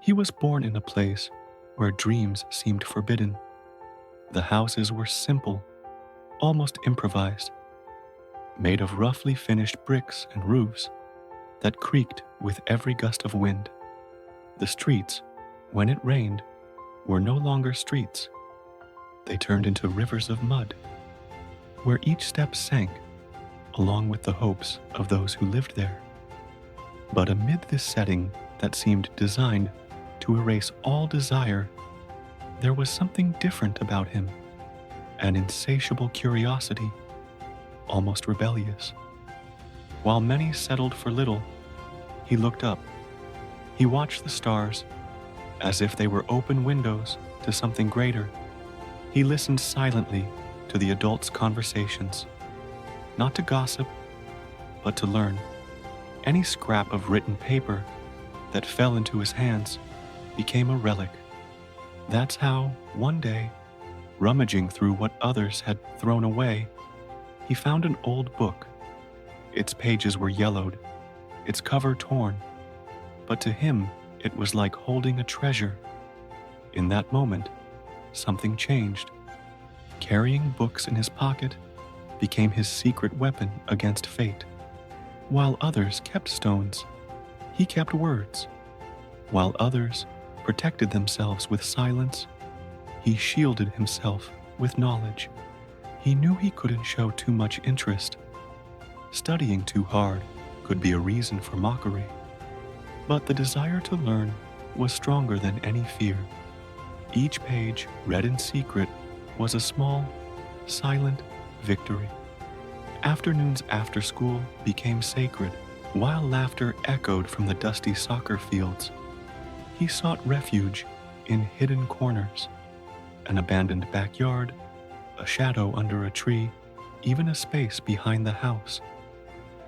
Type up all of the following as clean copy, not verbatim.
He was born in a place where dreams seemed forbidden. The houses were simple, almost improvised, made of roughly finished bricks and roofs that creaked with every gust of wind. The streets, when it rained, were no longer streets. They turned into rivers of mud, where each step sank, along with the hopes of those who lived there. But amid this setting that seemed designed to erase all desire, there was something different about him, an insatiable curiosity, almost rebellious. While many settled for little, he looked up. He watched the stars as if they were open windows to something greater. He listened silently to the adults' conversations, not to gossip, but to learn. Any scrap of written paper that fell into his hands became a relic. That's how, one day, rummaging through what others had thrown away, he found an old book. Its pages were yellowed, its cover torn, but to him it was like holding a treasure. In that moment, something changed. Carrying books in his pocket became his secret weapon against fate. While others kept stones, he kept words. While others protected themselves with silence, he shielded himself with knowledge. He knew he couldn't show too much interest. Studying too hard could be a reason for mockery. But the desire to learn was stronger than any fear. Each page, read in secret, was a small, silent victory. Afternoons after school became sacred, while laughter echoed from the dusty soccer fields. He sought refuge in hidden corners, an abandoned backyard, a shadow under a tree, even a space behind the house.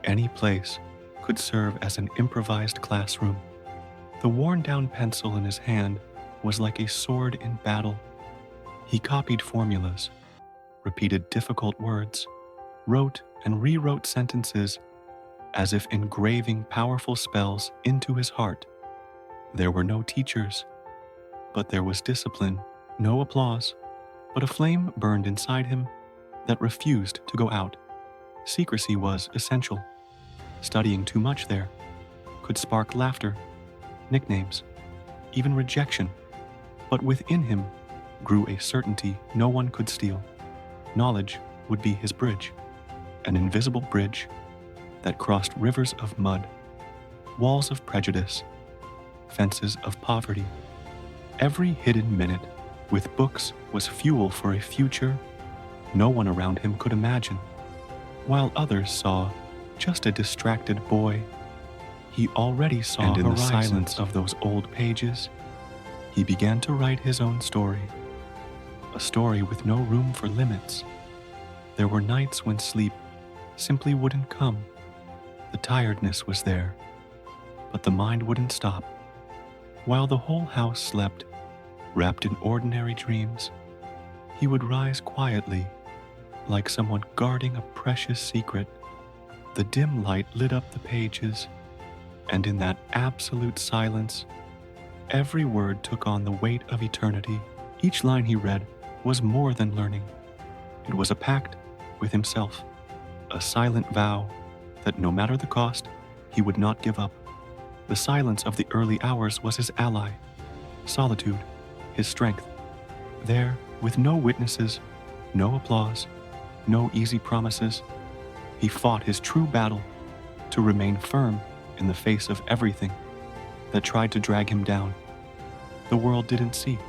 Any place could serve as an improvised classroom. The worn-down pencil in his hand was like a sword in battle. He copied formulas, repeated difficult words, wrote and rewrote sentences as if engraving powerful spells into his heart. There were no teachers, but there was discipline, no applause, but a flame burned inside him that refused to go out. Secrecy was essential. Studying too much there could spark laughter, nicknames, even rejection. But within him grew a certainty no one could steal. Knowledge would be his bridge, an invisible bridge that crossed rivers of mud, walls of prejudice, fences of poverty. Every hidden minute with books was fuel for a future no one around him could imagine. While others saw just a distracted boy, he already saw and in the silence of those old pages, he began to write his own story, a story with no room for limits. There were nights when sleep simply wouldn't come. The tiredness was there, but the mind wouldn't stop. While the whole house slept, wrapped in ordinary dreams, he would rise quietly, like someone guarding a precious secret. The dim light lit up the pages, and in that absolute silence, every word took on the weight of eternity. Each line he read was more than learning. It was a pact with himself, a silent vow that no matter the cost, he would not give up. The silence of the early hours was his ally, solitude, his strength. There, with no witnesses, no applause, no easy promises, he fought his true battle to remain firm in the face of everything that tried to drag him down. The world didn't see.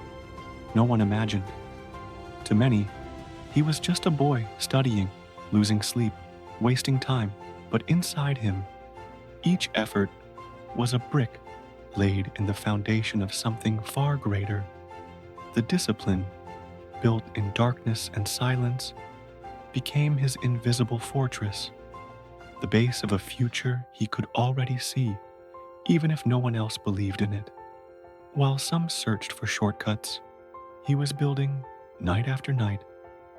No one imagined. To many, he was just a boy studying, losing sleep, wasting time. But inside him, each effort was a brick laid in the foundation of something far greater. The discipline, built in darkness and silence, became his invisible fortress, the base of a future he could already see, even if no one else believed in it. While some searched for shortcuts, he was building, night after night,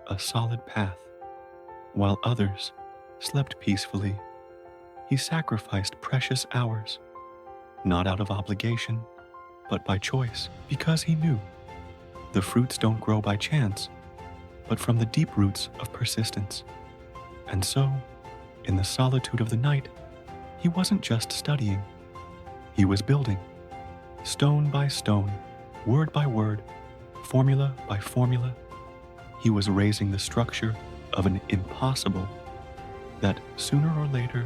a solid path. While others slept peacefully, he sacrificed precious hours, not out of obligation, but by choice, because he knew the fruits don't grow by chance, but from the deep roots of persistence. And so, in the solitude of the night, he wasn't just studying, he was building, stone by stone, word by word, formula by formula. He was raising the structure of an impossible that sooner or later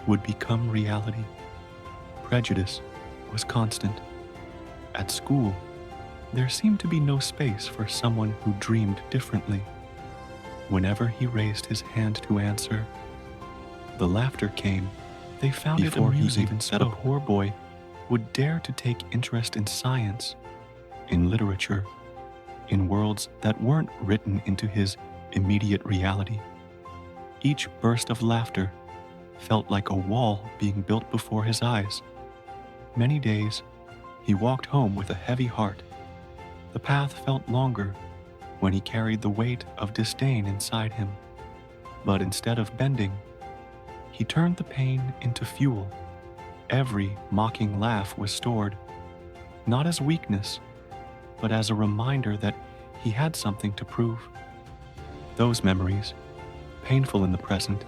would become reality. Prejudice was constant. At school, there seemed to be no space for someone who dreamed differently. Whenever he raised his hand to answer, the laughter came. They found before it amusing even that a poor boy would dare to take interest in science, in literature, in worlds that weren't written into his immediate reality. Each burst of laughter felt like a wall being built before his eyes. Many days, he walked home with a heavy heart. The path felt longer when he carried the weight of disdain inside him. But instead of bending, he turned the pain into fuel. Every mocking laugh was stored, not as weakness, but as a reminder that he had something to prove. Those memories, painful in the present,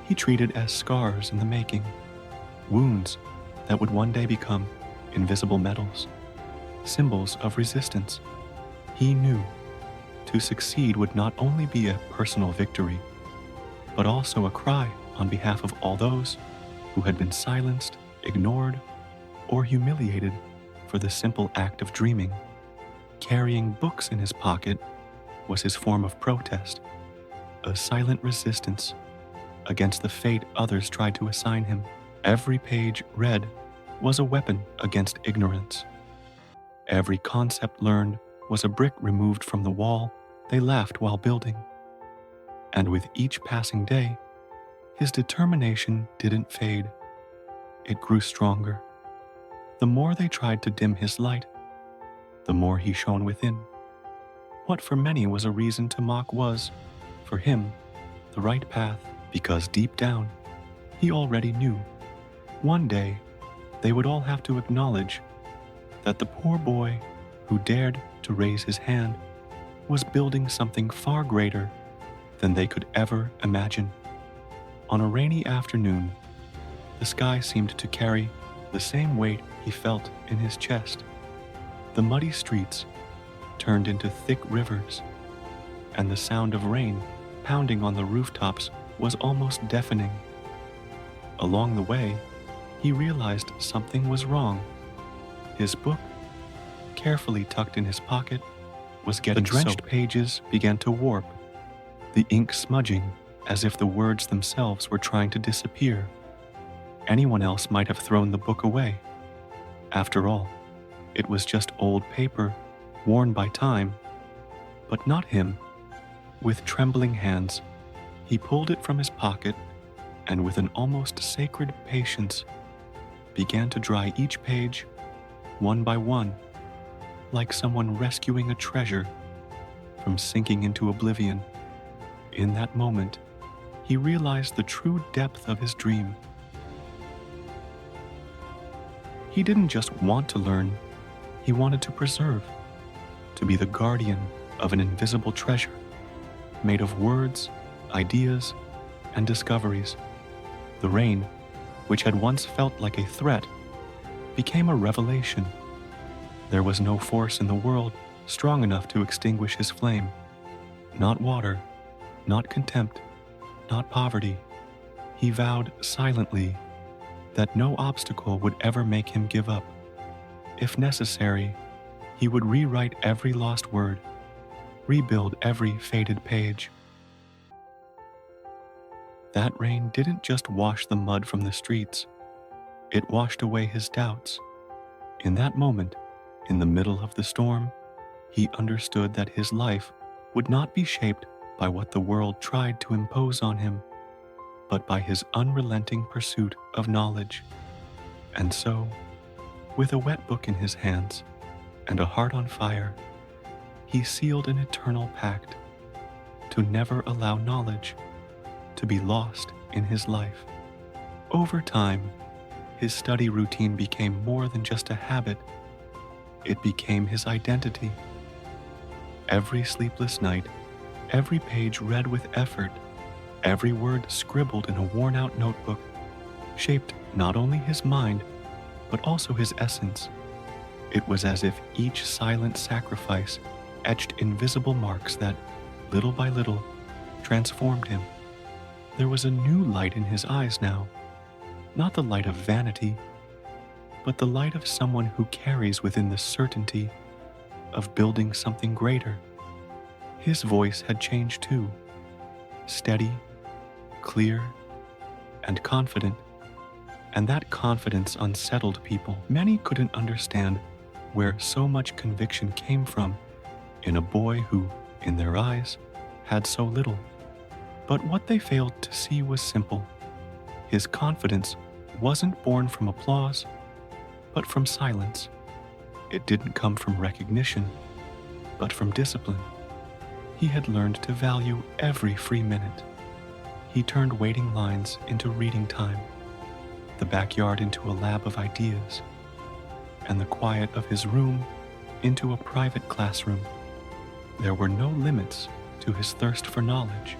he treated as scars in the making, wounds that would one day become invisible medals, symbols of resistance. He knew to succeed would not only be a personal victory, but also a cry on behalf of all those who had been silenced, ignored, or humiliated for the simple act of dreaming. Carrying books in his pocket was his form of protest, a silent resistance against the fate others tried to assign him. Every page read was a weapon against ignorance. Every concept learned was a brick removed from the wall they laughed while building. And with each passing day, his determination didn't fade. It grew stronger. The more they tried to dim his light, the more he shone within. What for many was a reason to mock was, for him, the right path, because deep down, he already knew. One day, they would all have to acknowledge that the poor boy who dared to raise his hand was building something far greater than they could ever imagine. On a rainy afternoon, the sky seemed to carry the same weight he felt in his chest. The muddy streets turned into thick rivers, and the sound of rain pounding on the rooftops was almost deafening. Along the way, he realized something was wrong. His book, carefully tucked in his pocket, was getting soaked. The drenched pages began to warp, the ink smudging as if the words themselves were trying to disappear. Anyone else might have thrown the book away. After all, it was just old paper, worn by time. But not him. With trembling hands, he pulled it from his pocket and with an almost sacred patience, began to dry each page, one by one, like someone rescuing a treasure from sinking into oblivion. In that moment, he realized the true depth of his dream. He didn't just want to learn, he wanted to preserve, to be the guardian of an invisible treasure, made of words, ideas, and discoveries. The rain, which had once felt like a threat, became a revelation. There was no force in the world strong enough to extinguish his flame. Not water, not contempt, not poverty. He vowed silently that no obstacle would ever make him give up. If necessary, he would rewrite every lost word, rebuild every faded page. That rain didn't just wash the mud from the streets, it washed away his doubts. In that moment, in the middle of the storm, he understood that his life would not be shaped by what the world tried to impose on him, but by his unrelenting pursuit of knowledge. And so, with a wet book in his hands and a heart on fire, he sealed an eternal pact to never allow knowledge to be lost in his life. Over time, his study routine became more than just a habit It became his identity. Every sleepless night, every page read with effort, every word scribbled in a worn-out notebook shaped not only his mind, but also his essence. It was as if each silent sacrifice etched invisible marks that, little by little, transformed him. There was a new light in his eyes now, not the light of vanity, but the light of someone who carries within the certainty of building something greater. His voice had changed too, steady, clear, and confident. And that confidence unsettled people. Many couldn't understand where so much conviction came from in a boy who, in their eyes, had so little. But what they failed to see was simple. His confidence wasn't born from applause, but from silence. It didn't come from recognition, but from discipline. He had learned to value every free minute. He turned waiting lines into reading time, the backyard into a lab of ideas, and the quiet of his room into a private classroom. There were no limits to his thirst for knowledge.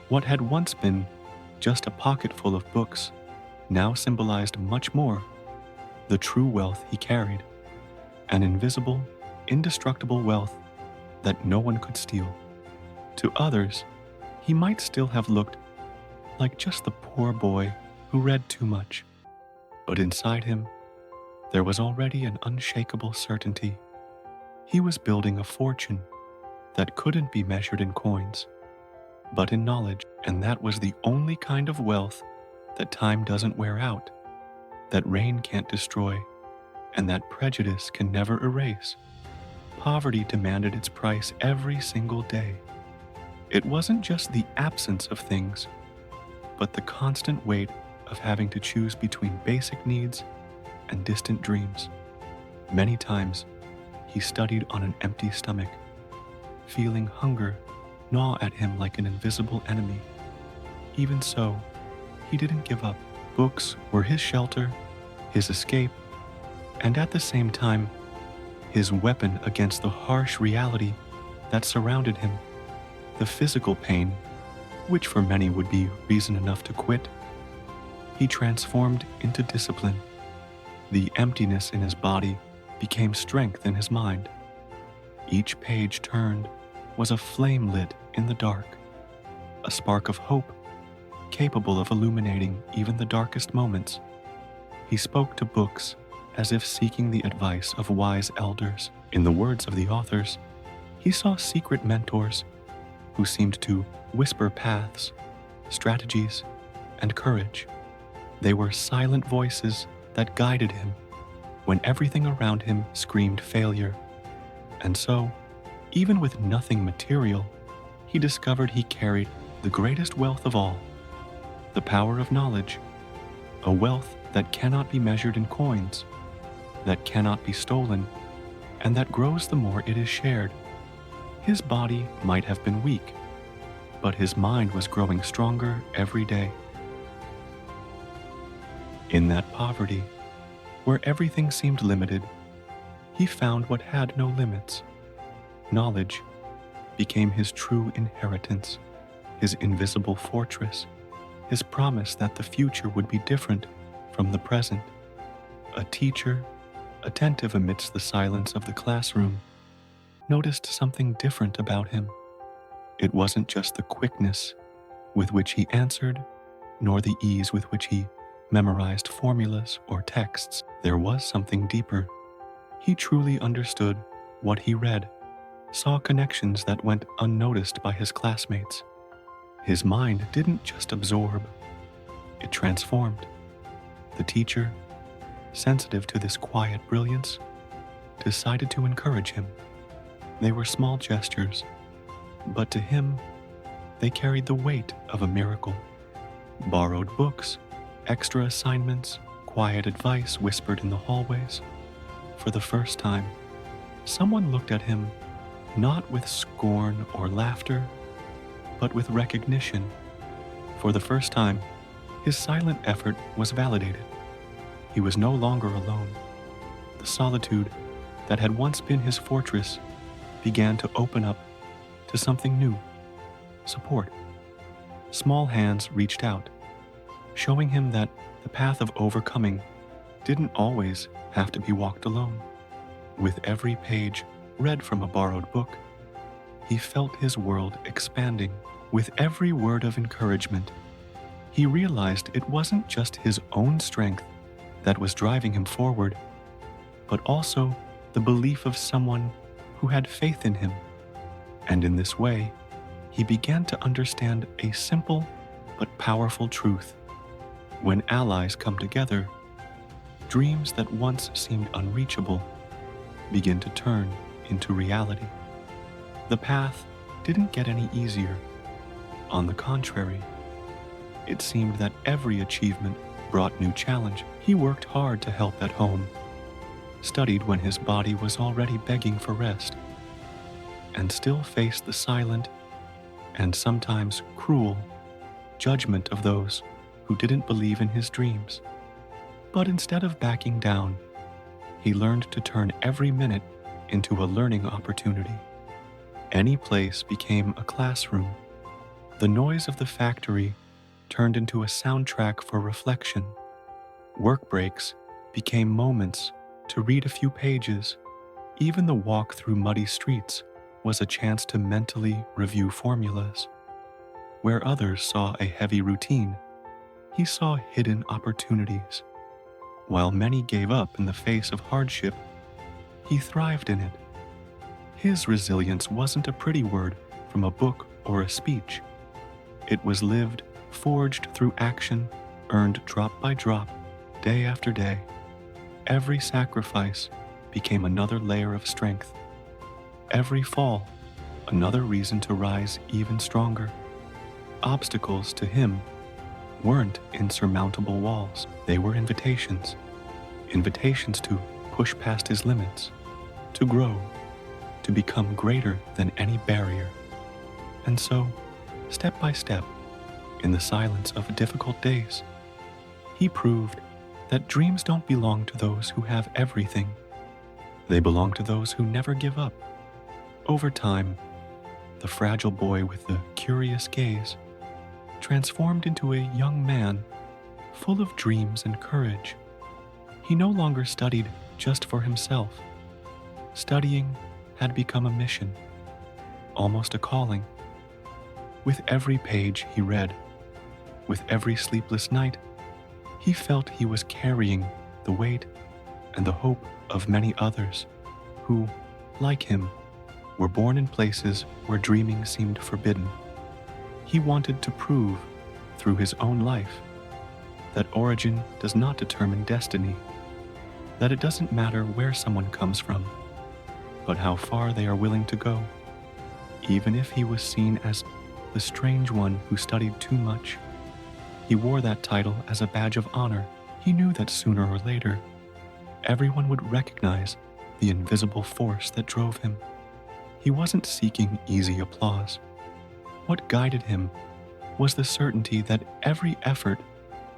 What had once been just a pocket full of books now symbolized much more: the true wealth he carried, an invisible, indestructible wealth that no one could steal. To others, he might still have looked like just the poor boy who read too much, but inside him, there was already an unshakable certainty. He was building a fortune that couldn't be measured in coins, but in knowledge, and that was the only kind of wealth that time doesn't wear out, that rain can't destroy, and that prejudice can never erase. Poverty demanded its price every single day. It wasn't just the absence of things, but the constant weight of having to choose between basic needs and distant dreams. Many times, he studied on an empty stomach, feeling hunger gnaw at him like an invisible enemy. Even so, he didn't give up. Books were his shelter, his escape, and at the same time, his weapon against the harsh reality that surrounded him. The physical pain, which for many would be reason enough to quit, he transformed into discipline. The emptiness in his body became strength in his mind. Each page turned was a flame lit in the dark, a spark of hope capable of illuminating even the darkest moments. He spoke to books as if seeking the advice of wise elders. In the words of the authors, he saw secret mentors who seemed to whisper paths, strategies, and courage. They were silent voices that guided him when everything around him screamed failure. And so, even with nothing material, he discovered he carried the greatest wealth of all, the power of knowledge, a wealth that cannot be measured in coins, that cannot be stolen, and that grows the more it is shared. His body might have been weak, but his mind was growing stronger every day. In that poverty, where everything seemed limited, he found what had no limits. Knowledge became his true inheritance, his invisible fortress, his promise that the future would be different from the present. A teacher, attentive amidst the silence of the classroom, noticed something different about him. It wasn't just the quickness with which he answered, nor the ease with which he memorized formulas or texts. There was something deeper. He truly understood what he read, saw connections that went unnoticed by his classmates. His mind didn't just absorb, it transformed. The teacher, sensitive to this quiet brilliance, decided to encourage him. They were small gestures, but to him, they carried the weight of a miracle. Borrowed books, extra assignments, quiet advice whispered in the hallways. For the first time, someone looked at him not with scorn or laughter, but with recognition. For the first time, his silent effort was validated. He was no longer alone. The solitude that had once been his fortress began to open up to something new: support. Small hands reached out, showing him that the path of overcoming didn't always have to be walked alone. With every page read from a borrowed book, he felt his world expanding. With every word of encouragement, he realized it wasn't just his own strength that was driving him forward, but also the belief of someone who had faith in him. And in this way, he began to understand a simple but powerful truth. When allies come together, dreams that once seemed unreachable begin to turn into reality. The path didn't get any easier. On the contrary, it seemed that every achievement brought new challenge. He worked hard to help at home, studied when his body was already begging for rest, and still faced the silent and sometimes cruel judgment of those who didn't believe in his dreams. But instead of backing down, he learned to turn every minute into a learning opportunity. Any place became a classroom. The noise of the factory turned into a soundtrack for reflection. Work breaks became moments to read a few pages. Even the walk through muddy streets was a chance to mentally review formulas. Where others saw a heavy routine, he saw hidden opportunities. While many gave up in the face of hardship, he thrived in it. His resilience wasn't a pretty word from a book or a speech. It was lived, forged through action, earned drop by drop, day after day. Every sacrifice became another layer of strength. Every fall, another reason to rise even stronger. Obstacles to him weren't insurmountable walls. They were invitations. Invitations to push past his limits, to grow, to become greater than any barrier. And so, step by step, in the silence of difficult days, he proved that dreams don't belong to those who have everything. They belong to those who never give up. Over time, the fragile boy with the curious gaze transformed into a young man full of dreams and courage. He no longer studied just for himself. Studying had become a mission, almost a calling. With every page he read, with every sleepless night, he felt he was carrying the weight and the hope of many others who, like him, were born in places where dreaming seemed forbidden. He wanted to prove, through his own life, that origin does not determine destiny, that it doesn't matter where someone comes from, but how far they are willing to go. Even if he was seen as the strange one who studied too much, he wore that title as a badge of honor. He knew that sooner or later, everyone would recognize the invisible force that drove him. He wasn't seeking easy applause. What guided him was the certainty that every effort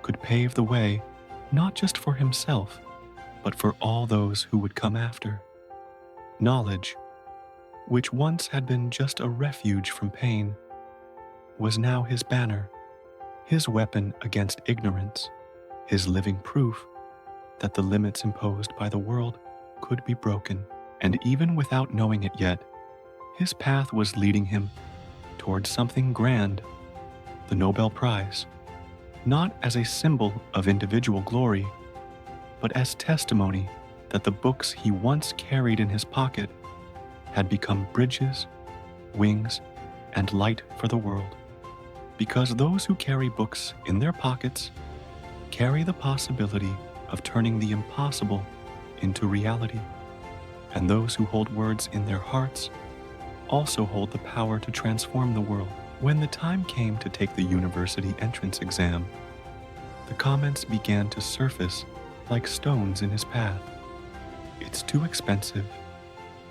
could pave the way not just for himself, but for all those who would come after. Knowledge, which once had been just a refuge from pain, was now his banner, his weapon against ignorance, his living proof that the limits imposed by the world could be broken. And even without knowing it yet, his path was leading him towards something grand, the Nobel Prize, not as a symbol of individual glory, but as testimony that the books he once carried in his pocket had become bridges, wings, and light for the world. Because those who carry books in their pockets carry the possibility of turning the impossible into reality, and those who hold words in their hearts also hold the power to transform the world. When the time came to take the university entrance exam, the comments began to surface like stones in his path. "It's too expensive.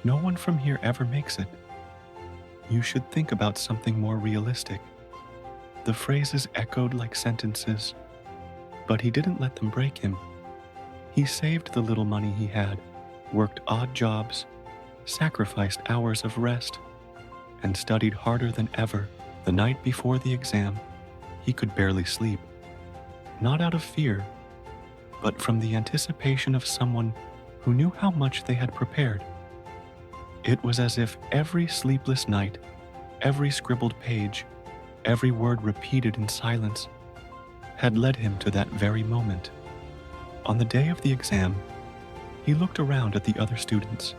No one from here ever makes it. You should think about something more realistic." The phrases echoed like sentences, but he didn't let them break him. He saved the little money he had worked odd jobs, sacrificed hours of rest, and studied harder than ever. The night before the exam, he could barely sleep, not out of fear, but from the anticipation of someone who knew how much they had prepared. It was as if every sleepless night, every scribbled page, every word repeated in silence, had led him to that very moment. On the day of the exam, he looked around at the other students.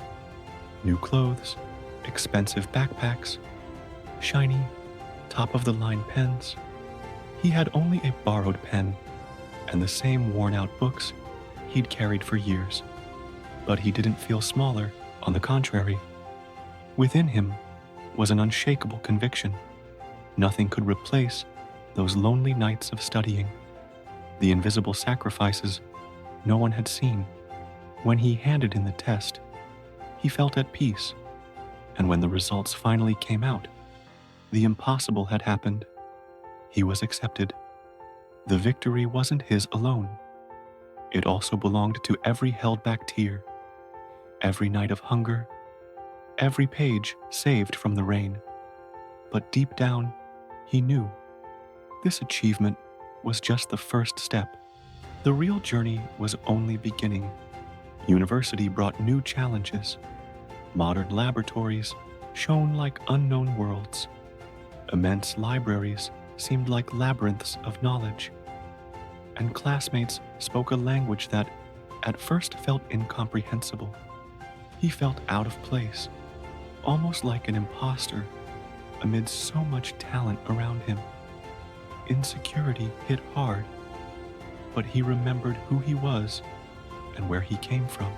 New clothes, expensive backpacks, shiny, top-of-the-line pens. He had only a borrowed pen and the same worn-out books he'd carried for years. But he didn't feel smaller, on the contrary. Within him was an unshakable conviction. Nothing could replace those lonely nights of studying, the invisible sacrifices no one had seen. When he handed in the test, he felt at peace, and when the results finally came out, the impossible had happened. He was accepted. The victory wasn't his alone. It also belonged to every held-back tear, every night of hunger, every page saved from the rain. But deep down, he knew this achievement was just the first step. The real journey was only beginning. University brought new challenges. Modern laboratories shone like unknown worlds. Immense libraries seemed like labyrinths of knowledge. And classmates spoke a language that at first felt incomprehensible. He felt out of place, almost like an imposter amid so much talent around him. Insecurity hit hard, but he remembered who he was and where he came from.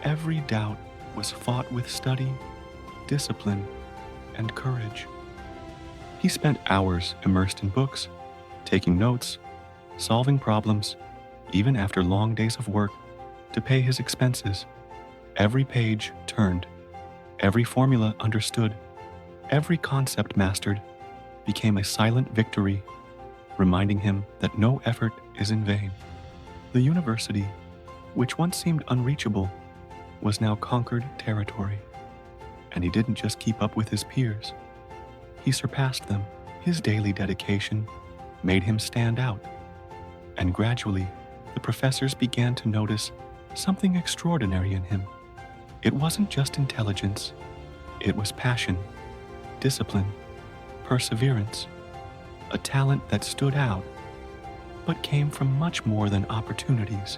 Every doubt was fought with study, discipline, and courage. He spent hours immersed in books, taking notes, solving problems, even after long days of work, to pay his expenses. Every page turned, every formula understood, every concept mastered became a silent victory, reminding him that no effort is in vain. The university, which once seemed unreachable, was now conquered territory. And he didn't just keep up with his peers. He surpassed them. His daily dedication made him stand out. And gradually, the professors began to notice something extraordinary in him. It wasn't just intelligence. It was passion, discipline, perseverance, a talent that stood out, but came from much more than opportunities.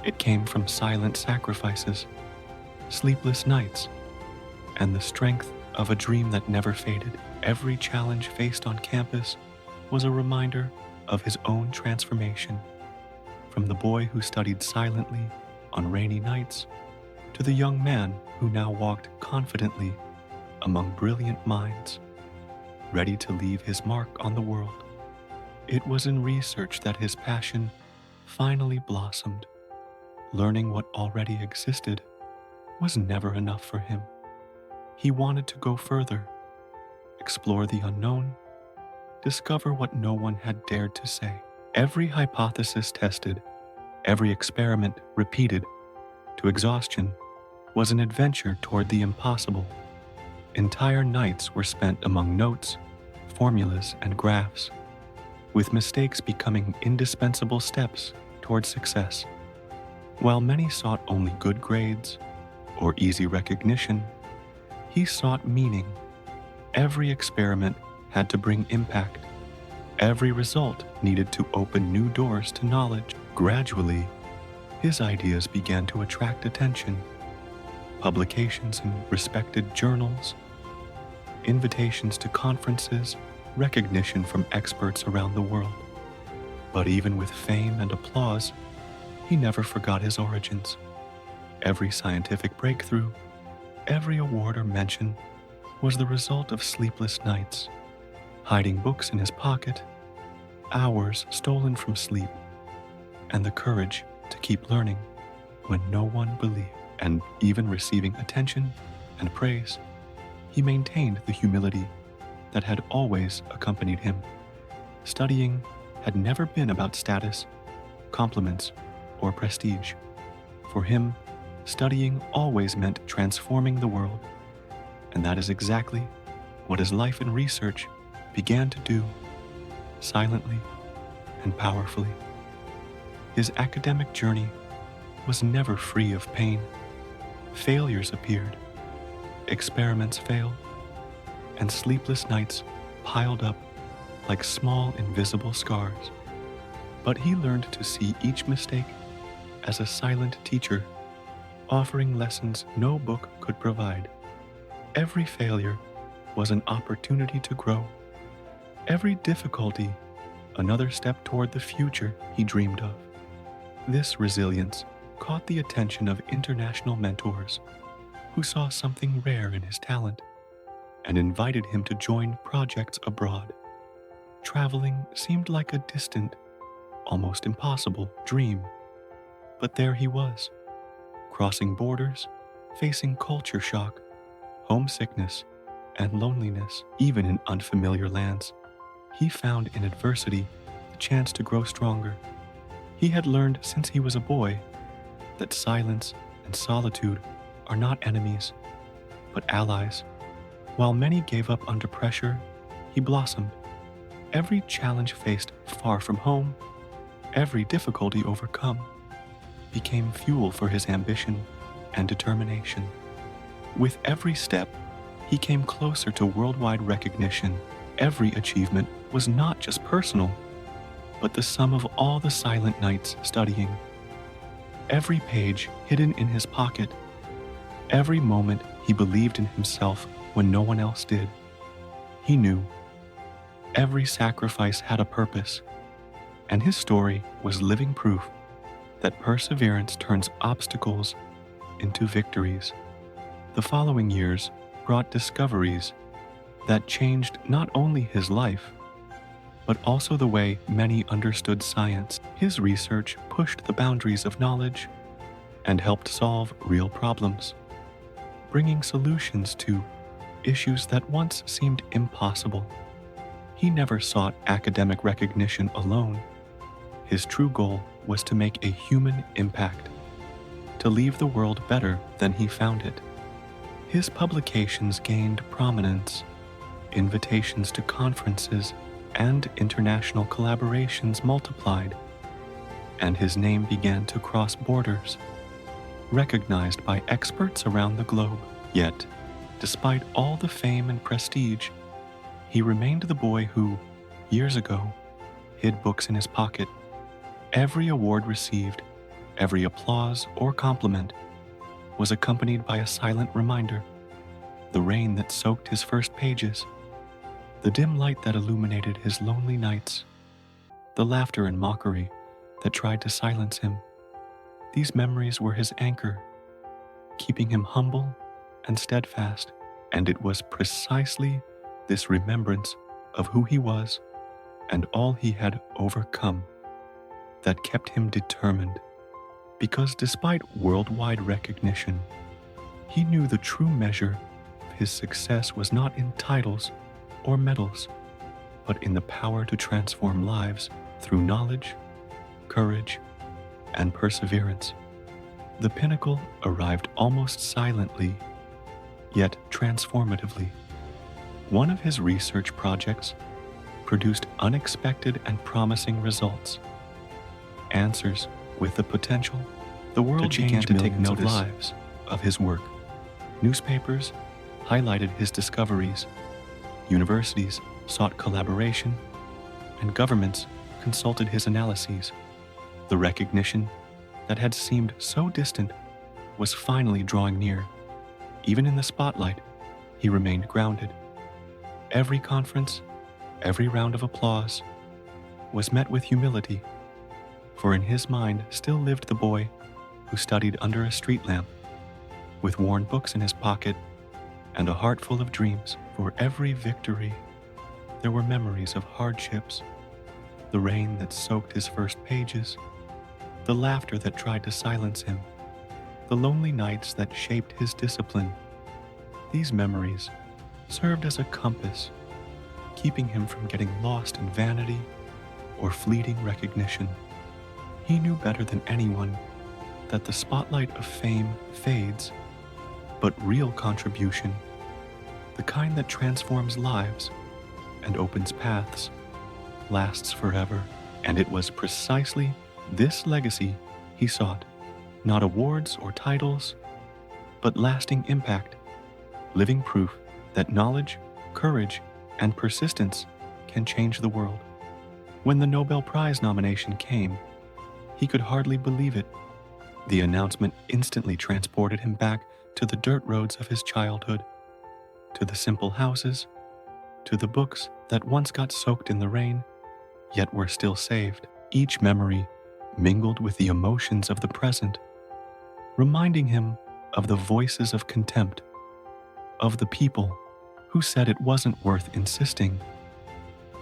It came from silent sacrifices, sleepless nights, and the strength of a dream that never faded. Every challenge faced on campus was a reminder of his own transformation, from the boy who studied silently on rainy nights to the young man who now walked confidently among brilliant minds, ready to leave his mark on the world. It was in research that his passion finally blossomed. Learning what already existed was never enough for him. He wanted to go further, explore the unknown, discover what no one had dared to say. Every hypothesis tested, every experiment repeated to exhaustion was an adventure toward the impossible. Entire nights were spent among notes, formulas, and graphs, with mistakes becoming indispensable steps toward success. While many sought only good grades or easy recognition, he sought meaning. Every experiment had to bring impact. Every result needed to open new doors to knowledge. Gradually, his ideas began to attract attention. Publications in respected journals, invitations to conferences, recognition from experts around the world. But even with fame and applause, he never forgot his origins. Every scientific breakthrough, every award or mention was the result of sleepless nights, hiding books in his pocket, hours stolen from sleep, and the courage to keep learning when no one believed. And even receiving attention and praise, he maintained the humility that had always accompanied him. Studying had never been about status, compliments, or prestige. For him, studying always meant transforming the world, and that is exactly what his life and research began to do, silently and powerfully. His academic journey was never free of pain. Failures appeared, experiments failed, and sleepless nights piled up like small invisible scars. But he learned to see each mistake as a silent teacher, offering lessons no book could provide. Every failure was an opportunity to grow. Every difficulty, another step toward the future he dreamed of. This resilience caught the attention of international mentors who saw something rare in his talent and invited him to join projects abroad. Traveling seemed like a distant, almost impossible dream, but there he was, crossing borders, facing culture shock, homesickness, and loneliness. Even in unfamiliar lands, he found in adversity the chance to grow stronger. He had learned since he was a boy that silence and solitude are not enemies, but allies. While many gave up under pressure, he blossomed. Every challenge faced far from home, every difficulty overcome, became fuel for his ambition and determination. With every step, he came closer to worldwide recognition. Every achievement was not just personal, but the sum of all the silent nights studying. Every page hidden in his pocket, every moment he believed in himself when no one else did. He knew every sacrifice had a purpose, and his story was living proof that perseverance turns obstacles into victories. The following years brought discoveries that changed not only his life, but also the way many understood science. His research pushed the boundaries of knowledge and helped solve real problems, bringing solutions to issues that once seemed impossible. He never sought academic recognition alone. His true goal was to make a human impact, to leave the world better than he found it. His publications gained prominence, invitations to conferences and international collaborations multiplied, and his name began to cross borders, recognized by experts around the globe. Yet, despite all the fame and prestige, he remained the boy who, years ago, hid books in his pocket. Every award received, every applause or compliment, was accompanied by a silent reminder: the rain that soaked his first pages, the dim light that illuminated his lonely nights, the laughter and mockery that tried to silence him. These memories were his anchor, keeping him humble and steadfast, and it was precisely this remembrance of who he was and all he had overcome that kept him determined. Because despite worldwide recognition, he knew the true measure of his success was not in titles or medals, but in the power to transform lives through knowledge, courage, and perseverance. The pinnacle arrived almost silently, yet transformatively. One of his research projects produced unexpected and promising results. Answers with the potential, the world began to take notice lives of his work. Newspapers highlighted his discoveries, universities sought collaboration, and governments consulted his analyses. The recognition that had seemed so distant was finally drawing near. Even in the spotlight, he remained grounded. Every conference, every round of applause was met with humility, for in his mind still lived the boy who studied under a street lamp, with worn books in his pocket and a heart full of dreams. For every victory, there were memories of hardships, the rain that soaked his first pages, the laughter that tried to silence him, the lonely nights that shaped his discipline. These memories served as a compass, keeping him from getting lost in vanity or fleeting recognition. He knew better than anyone that the spotlight of fame fades, but real contribution, the kind that transforms lives and opens paths, lasts forever. And it was precisely this legacy he sought. Not awards or titles, but lasting impact, living proof that knowledge, courage, and persistence can change the world. When the Nobel Prize nomination came, he could hardly believe it. The announcement instantly transported him back to the dirt roads of his childhood, to the simple houses, to the books that once got soaked in the rain, yet were still saved. Each memory mingled with the emotions of the present, reminding him of the voices of contempt, of the people who said it wasn't worth insisting,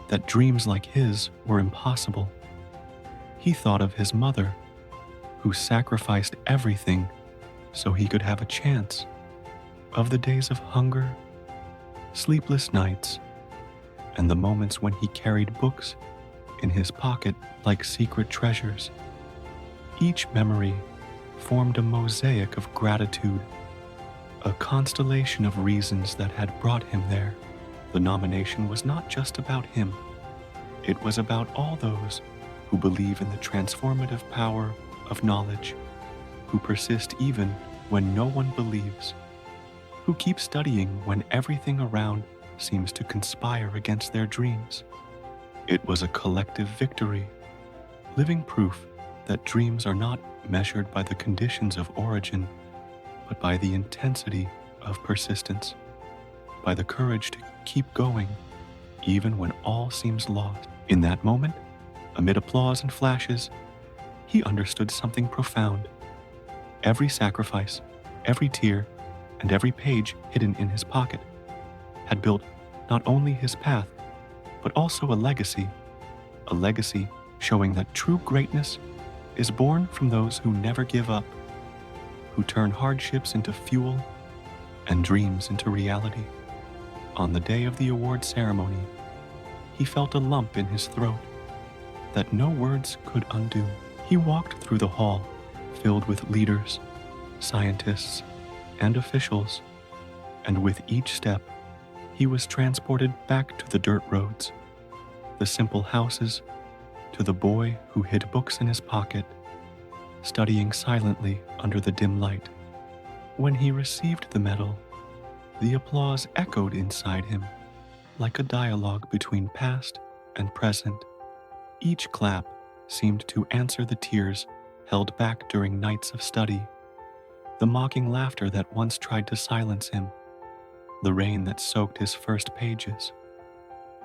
that dreams like his were impossible. He thought of his mother, who sacrificed everything so he could have a chance, of the days of hunger, sleepless nights, and the moments when he carried books in his pocket like secret treasures. Each memory formed a mosaic of gratitude, a constellation of reasons that had brought him there. The nomination was not just about him. It was about all those who believe in the transformative power of knowledge, who persist even when no one believes, who keep studying when everything around seems to conspire against their dreams. It was a collective victory, living proof that dreams are not measured by the conditions of origin, but by the intensity of persistence, by the courage to keep going, even when all seems lost. In that moment, amid applause and flashes, he understood something profound. Every sacrifice, every tear, and every page hidden in his pocket had built not only his path, but also a legacy showing that true greatness is born from those who never give up, who turn hardships into fuel and dreams into reality. On the day of the award ceremony, he felt a lump in his throat that no words could undo. He walked through the hall filled with leaders, scientists, and officials, and with each step, he was transported back to the dirt roads, the simple houses, to the boy who hid books in his pocket, studying silently under the dim light. When he received the medal, the applause echoed inside him, like a dialogue between past and present. Each clap seemed to answer the tears held back during nights of study, the mocking laughter that once tried to silence him, the rain that soaked his first pages.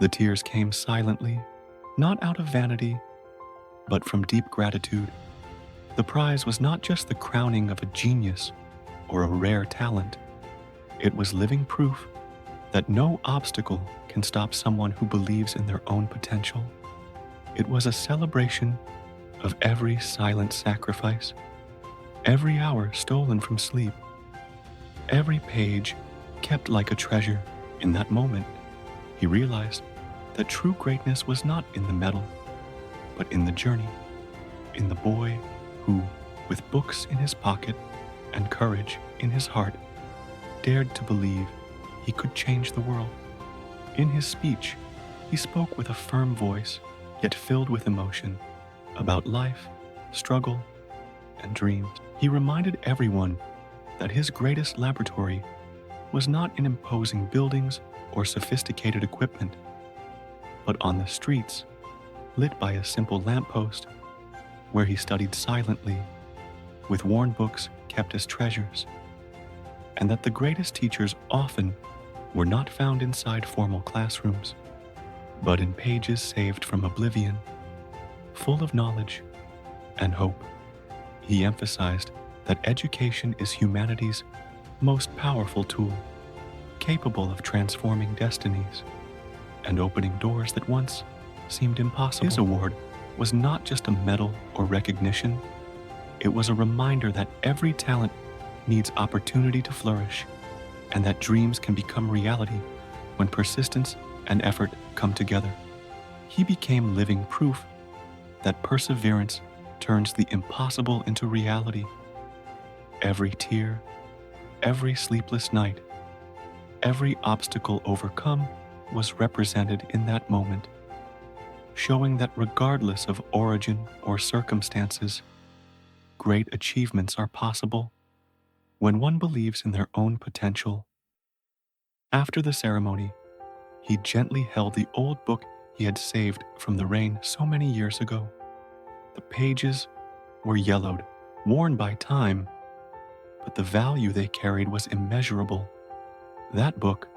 The tears came silently, not out of vanity, but from deep gratitude. The prize was not just the crowning of a genius or a rare talent. It was living proof that no obstacle can stop someone who believes in their own potential. It was a celebration of every silent sacrifice, every hour stolen from sleep, every page kept like a treasure. In that moment, he realized that true greatness was not in the medal, but in the journey, in the boy who, with books in his pocket and courage in his heart, dared to believe he could change the world. In his speech, he spoke with a firm voice, yet filled with emotion, about life, struggle, and dreams. He reminded everyone that his greatest laboratory was not in imposing buildings or sophisticated equipment, but on the streets, lit by a simple lamppost, where he studied silently, with worn books kept as treasures, and that the greatest teachers often were not found inside formal classrooms, but in pages saved from oblivion, full of knowledge and hope. He emphasized that education is humanity's most powerful tool, capable of transforming destinies and opening doors that once seemed impossible. His award was not just a medal or recognition, it was a reminder that every talent needs opportunity to flourish, and that dreams can become reality when persistence and effort come together. He became living proof that perseverance turns the impossible into reality, Every tear, every sleepless night, every obstacle overcome was represented in that moment, showing that regardless of origin or circumstances, great achievements are possible when one believes in their own potential. After the ceremony, he gently held the old book he had saved from the rain so many years ago. The pages were yellowed, worn by time, but the value they carried was immeasurable. That book,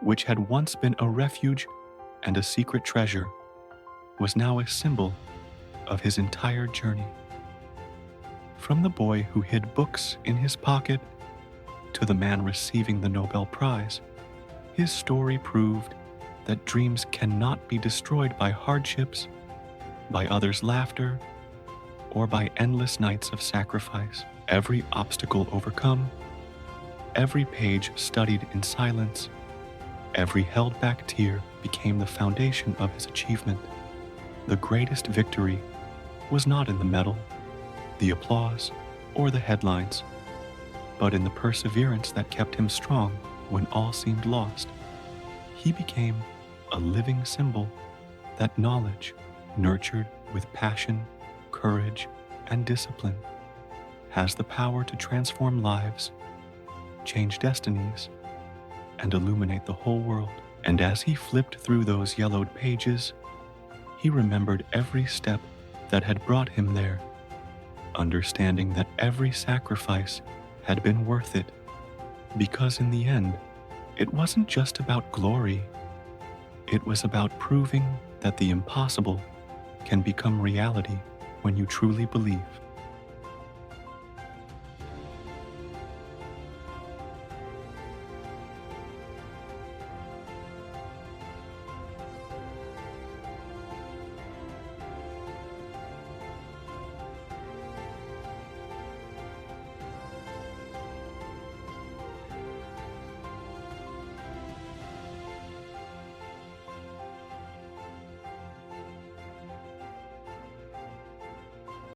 which had once been a refuge and a secret treasure, was now a symbol of his entire journey. From the boy who hid books in his pocket to the man receiving the Nobel Prize, his story proved that dreams cannot be destroyed by hardships, by others' laughter, or by endless nights of sacrifice. Every obstacle overcome, every page studied in silence, every held back tear became the foundation of his achievement. The greatest victory was not in the medal, the applause, or the headlines, but in the perseverance that kept him strong when all seemed lost. He became a living symbol that knowledge, nurtured with passion, courage, and discipline, has the power to transform lives, change destinies, and illuminate the whole world. And as he flipped through those yellowed pages, he remembered every step that had brought him there, understanding that every sacrifice had been worth it, because in the end, it wasn't just about glory. It was about proving that the impossible can become reality when you truly believe.